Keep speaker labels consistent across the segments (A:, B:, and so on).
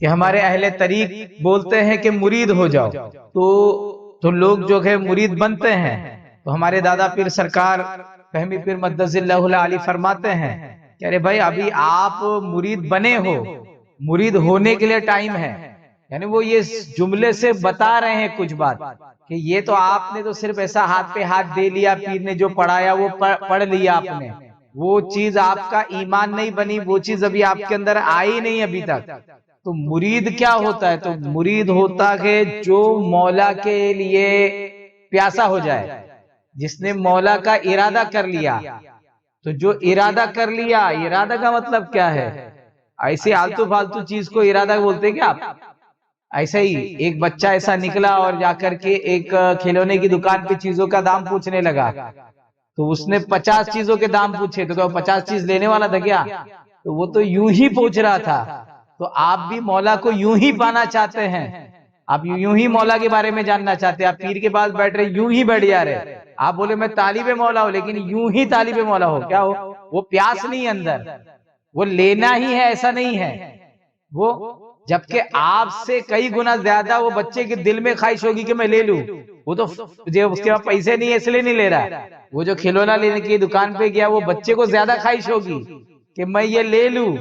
A: کہ ہمارے اہل طریق بولتے ہیں کہ مرید ہو جاؤ، تو لوگ جو ہے مرید بنتے ہیں. تو ہمارے دادا پیر سرکار فہمی پیر مدث اللہ علی فرماتے ہیں کہ ارے بھائی ابھی آپ مرید بنے ہو، مرید ہونے کے لیے ٹائم ہے. یعنی وہ یہ جملے سے بتا رہے ہیں کچھ بات کہ یہ تو آپ نے تو صرف ایسا ہاتھ پہ ہاتھ دے لیا، پیر نے جو پڑھایا وہ پڑھ لیا آپ نے، وہ چیز آپ کا ایمان نہیں بنی، وہ چیز ابھی آپ کے اندر آئی نہیں ابھی تک. تو مرید کیا ہوتا ہے؟ تو مرید ہوتا ہے جو مولا کے لیے پیاسا ہو جائے، جس نے مولا کا ارادہ کر لیا. تو جو ارادہ کر لیا، ارادہ کا مطلب کیا ہے؟ ایسے آلتو فالتو چیز کو ارادہ بولتے کیا آپ؟ ایسا ہی ایک بچہ ایسا نکلا اور جا کر کے ایک کھلونے کی دکان پہ چیزوں کا دام پوچھنے لگا، تو اس نے 50 چیزوں کے دام پوچھے، تو کیا 50 چیز لینے والا تھا کیا؟ تو وہ تو یوں ہی پوچھ رہا تھا. تو آپ بھی مولا کو یوں ہی پانا چاہتے ہیں، آپ یوں ہی مولا کے بارے میں جاننا چاہتے ہیں. آپ پیر کے پاس بیٹھ رہے یوں ہی بیٹھ جا رہے، آپ بولے میں طالب مولا ہوں لیکن یوں ہی طالب مولا ہو. کیا ہو؟ وہ پیاس نہیں اندر، وہ لینا ہی ہے ایسا نہیں ہے. وہ جبکہ آپ سے کئی گنا زیادہ وہ بچے کے دل میں خواہش ہوگی کہ میں لے لوں. وہ تو اس کے پاس پیسے نہیں ہے اس لیے نہیں لے رہا. وہ جو کھلونا لینے کی دکان پہ گیا وہ بچے کو زیادہ خواہش ہوگی کہ میں یہ لے لوں.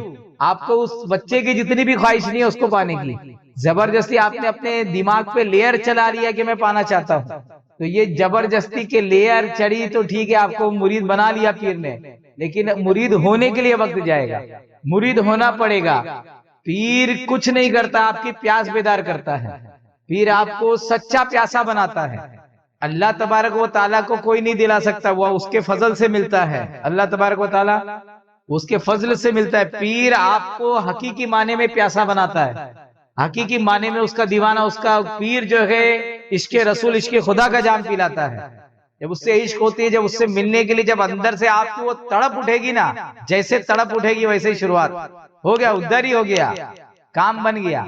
A: آپ کو اس بچے کی جتنی بھی خواہش نہیں ہے اس کو پانے کی، زبردستی آپ نے اپنے دماغ پہ لیئر چلا لیا کہ میں پانا چاہتا ہوں. تو یہ زبردستی کے لیئر چڑھی تو ٹھیک ہے، آپ کو مرید بنا لیا پیر نے، لیکن مرید ہونے کے لیے وقت جائے گا، مرید ہونا پڑے گا. پیر کچھ نہیں کرتا، آپ کی پیاس بیدار کرتا ہے. پیر آپ کو سچا پیاسا بناتا ہے. اللہ تبارک و تعالیٰ کو کوئی نہیں دلا سکتا، وہ اس کے فضل سے ملتا ہے. اللہ تبارک و تعالیٰ اس کے فضل سے ملتا ہے. پیر آپ کو حقیقی معنی میں پیاسا بناتا ہے، حقیقی معنی میں اس کا دیوانہ، اس کا پیر جو ہے عشق رسول، عشق خدا کا جام پلاتا ہے. جب اس سے عشق ہوتی ہے، جب اس سے ملنے کے لیے جب اندر سے آپ کی وہ تڑپ اٹھے گی نا، جیسے تڑپ اٹھے گی ویسے ہی شروعات ہو گیا، ادھر ہی ہو گیا، کام بن گیا.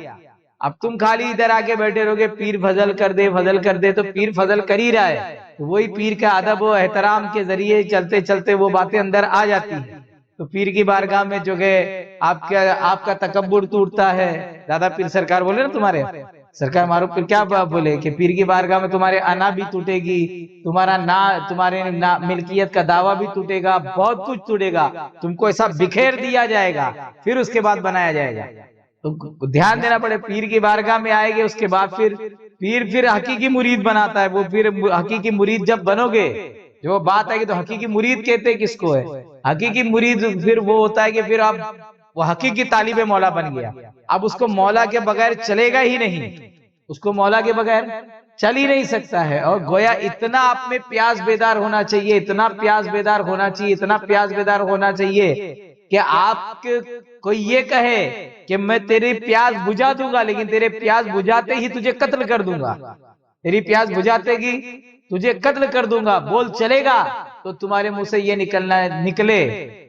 A: اب تم خالی ادھر آ کے بیٹھے رہو گے پیر فضل کر دے فضل کر دے، تو پیر فضل کر ہی رہا ہے. وہی پیر کا ادب و احترام کے ذریعے چلتے چلتے وہ باتیں اندر آ جاتی ہیں. تو پیر کی بارگاہ میں جو ہے آپ کا تکبر ٹوٹتا ہے. دادا پیر سرکار بولے نا تمہارے سرکار معروف پیر کیا بولے کہ پیر کی بارگاہ میں تمہارے انا بھی ٹوٹے گی، تمہارے ملکیت کا دعویٰ بھی ٹوٹے گا، بہت کچھ ٹوٹے گا. تم کو ایسا بکھیر دیا جائے گا، پھر اس کے بعد بنایا جائے گا. تو دھیان دینا پڑے، پیر کی بارگاہ میں آئے گے اس کے بعد پھر حقیقی مرید بناتا ہے. وہ پھر حقیقی مرید جب بنو گے، جو بات ہے کہ تو حقیقی مرید کہتے کس کو ہے؟ حقیقی مرید پھر وہ ہوتا ہے کہ پھر اب وہ حقیقی طالب مولا بن گیا. اب اس کو مولا کے بغیر چلے گا ہی نہیں، اس کو مولا کے بغیر چل ہی نہیں سکتا ہے. اور گویا اتنا آپ میں پیاس بیدار ہونا چاہیے، اتنا پیاس بیدار ہونا چاہیے، اتنا پیاس بیدار ہونا چاہیے کہ آپ کوئی یہ کہے کہ میں تیری پیاس بجھا دوں گا، لیکن تیرے پیاس بجھاتے ہی تجھے قتل کر دوں گا. تیری پیاس بجھاتے گی تجھے قتل کر دوں گا. بول چلے گا تو تمہارے منہ سے یہ نکلے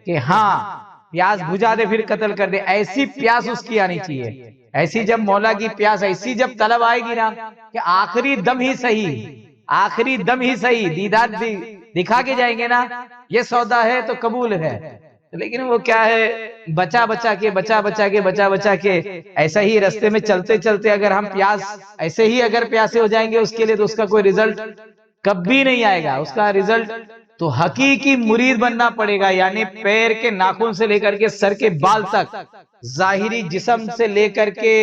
A: کہ ہاں پیاس بجھا دے پھر قتل کر دے. ایسی پیاس اس کی آنی چاہیے. ایسی جب مولا کی پیاس، ایسی جب طلب آئے گی نا کہ آخری دم ہی صحیح، آخری دم ہی صحیح دیدار دکھا کے جائیں گے نا، یہ سودا ہے تو قبول ہے. لیکن وہ کیا ہے، بچا بچا کے ایسا ہی رستے میں چلتے چلتے اگر ہم ایسے ہی اگر پیاسے ہو جائیں گے اس کے لیے، تو اس کا کوئی رزلٹ کبھی نہیں آئے گا. اس کا رزلٹ تو حقیقی مرید بننا پڑے گا. یعنی پیر کے ناخن سے لے کر کے سر کے بال تک، ظاہری جسم سے لے کر کے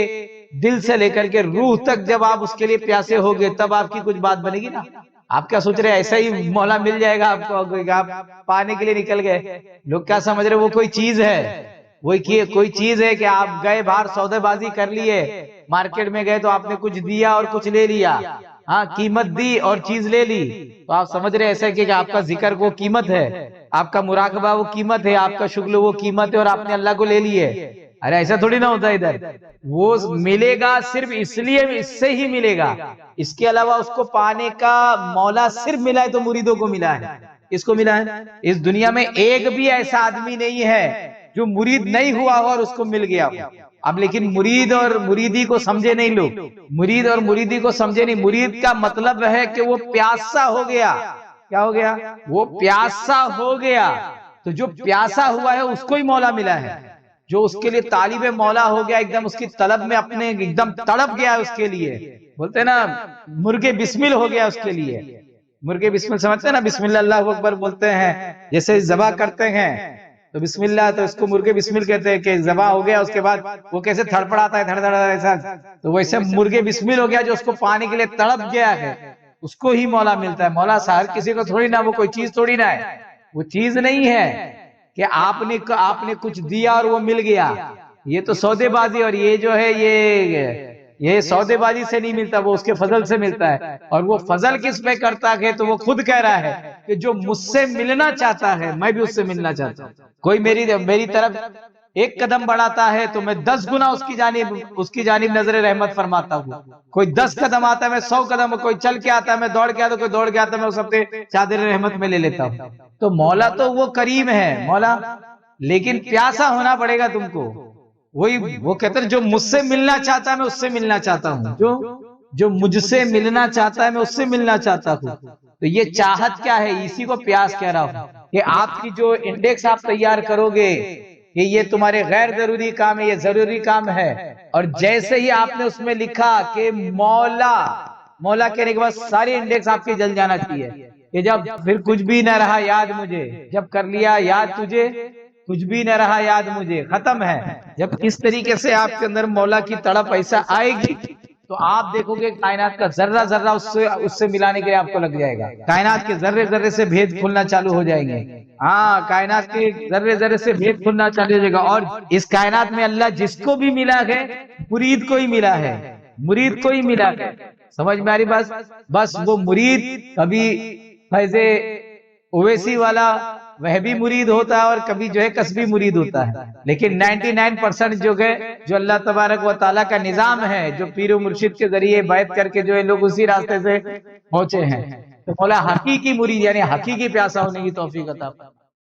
A: دل سے لے کر کے روح تک، جب آپ اس کے لیے پیاسے ہوگے تب آپ کی کچھ بات بنے گی نا. آپ کیا سوچ رہے ایسا ہی مولا مل جائے گا آپ کو، آپ پانے کے لیے نکل گئے؟ لوگ کیا سمجھ رہے وہ کوئی چیز ہے، کوئی چیز ہے کہ آپ گئے باہر سودے بازی کر لیے، مارکیٹ میں گئے تو آپ نے کچھ دیا اور کچھ لے لیا، ہاں قیمت دی اور چیز لے لی. تو آپ سمجھ رہے ایسا کہ آپ کا ذکر وہ قیمت ہے، آپ کا مراقبہ وہ قیمت ہے، آپ کا شغل وہ قیمت ہے، اور آپ نے اللہ کو لے لیے. ارے ایسا تھوڑی نہ ہوتا ادھر. وہ ملے گا صرف اس لیے، اس سے ہی ملے گا. اس کے علاوہ اس کو پانے کا مولا صرف ملا ہے تو مریدوں کو ملا ہے. اس کو ملا ہے. اس دنیا میں ایک بھی ایسا آدمی نہیں ہے جو مرید نہیں ہوا ہو اور اس کو مل گیا ہو. اب لیکن مرید اور مریدی کو سمجھے نہیں لوگ، مرید اور مریدی کو سمجھے نہیں. مرید کا مطلب ہے کہ وہ پیاسا ہو گیا. کیا ہو گیا؟ وہ پیاسا ہو گیا. تو جو پیاسا ہوا ہے اس کو ہی مولا ملا ہے. جو اس کے لیے طالب مولا ہو گیا، ایک دم اس کی طلب میں اپنے ایک دم تڑپ گیا اس کے لیے، بولتے ہیں نا مرغ بسمل ہو گیا اس کے لیے. مرغ بسمل سمجھتے ہیں نا، بسم اللہ اللہ اکبر بولتے ہیں، جیسے ذبح کرتے ہیں تو بسم اللہ، تو اس کو مرغ بسمل کہتے ہیں کہ ذبح ہو گیا، اس کے بعد وہ کیسے تھڑپڑاتا ہے دھڑ دھڑ ایسا، تو ویسے مرغ بسمل ہو گیا جو اس کو پانے کے لیے تڑپ گیا ہے، اس کو ہی مولا ملتا ہے. مولا ہر کسی کو تھوڑی نہ، وہ کوئی چیز تھوڑی نہ ہے، وہ چیز نہیں ہے کہ آپ نے کچھ دیا اور وہ مل گیا. یہ تو سودے بازی، اور یہ جو ہے یہ سودے بازی سے نہیں ملتا، وہ اس کے فضل سے ملتا ہے. اور وہ فضل کس پہ کرتا ہے تو وہ خود کہہ رہا ہے کہ جو مجھ سے ملنا چاہتا ہے میں بھی اس سے ملنا چاہتا ہوں. کوئی میری طرف ایک قدم بڑھاتا ہے تو میں 10 گنا اس کی جانب نظر رحمت فرماتا ہوں. کوئی 10 قدم آتا ہے میں 100 قدم، کوئی چل کے آتا ہے میں دوڑ کے آتا ہوں، کوئی دوڑ کے آتا ہے میں اس اپنے چادر رحمت میں لے لیتا ہوں. تو مولا تو وہ کریم ہے مولا، لیکن پیاسا ہونا پڑے گا تم کو. وہ کہتے ہیں جو مجھ سے ملنا چاہتا ہے میں اس سے ملنا چاہتا ہوں، جو مجھ سے ملنا چاہتا ہے میں اس سے ملنا چاہتا ہوں. تو یہ چاہت کیا ہے، اسی کو پیاس کہہ رہا ہوں کہ آپ کی جو انڈیکس آپ تیار کرو گے کہ یہ تمہارے غیر ضروری کام ہے، یہ ضروری کام ہے، اور جیسے ہی آپ نے اس میں لکھا کہ مولا کہنے کے بعد ساری انڈیکس آپ کی جل جانا چاہیے کہ جب پھر کچھ بھی نہ رہا یاد مجھے، جب کر لیا یاد تجھے کچھ بھی نہ رہا یاد مجھے، ختم ہے. جب اس طریقے سے آپ کے اندر مولا کی تڑپ ایسا آئے گی تو آپ دیکھو گے کائنات کا ذرہ ذرہ اس سے ملانے کے لیے آپ کو لگ جائے گا. کائنات کے ذرے ذرے سے بھید کھلنا چالو ہو جائیں گے. ہاں، کائنات کے ذرے ذرے سے بھید کھلنا چالو ہو جائے گا. اور اس کائنات میں اللہ جس کو بھی ملا ہے مرید کو ہی ملا ہے، مرید کو ہی ملا ہے. سمجھ میں آ رہی بس؟ بس وہ مرید کبھی فیض اویسی والا وہ بھی مرید ہوتا ہے اور کبھی جو ہے کسبی مرید ہوتا ہے، لیکن 99% جو اللہ تبارک و تعالیٰ کا نظام ہے، جو پیر و مرشد کے ذریعے بیعت کر کے جو ہے لوگ اسی راستے سے پہنچے ہیں. تو مولا حقیقی مرید یعنی حقیقی پیاسا ہونے کی توفیق عطا فرمائے.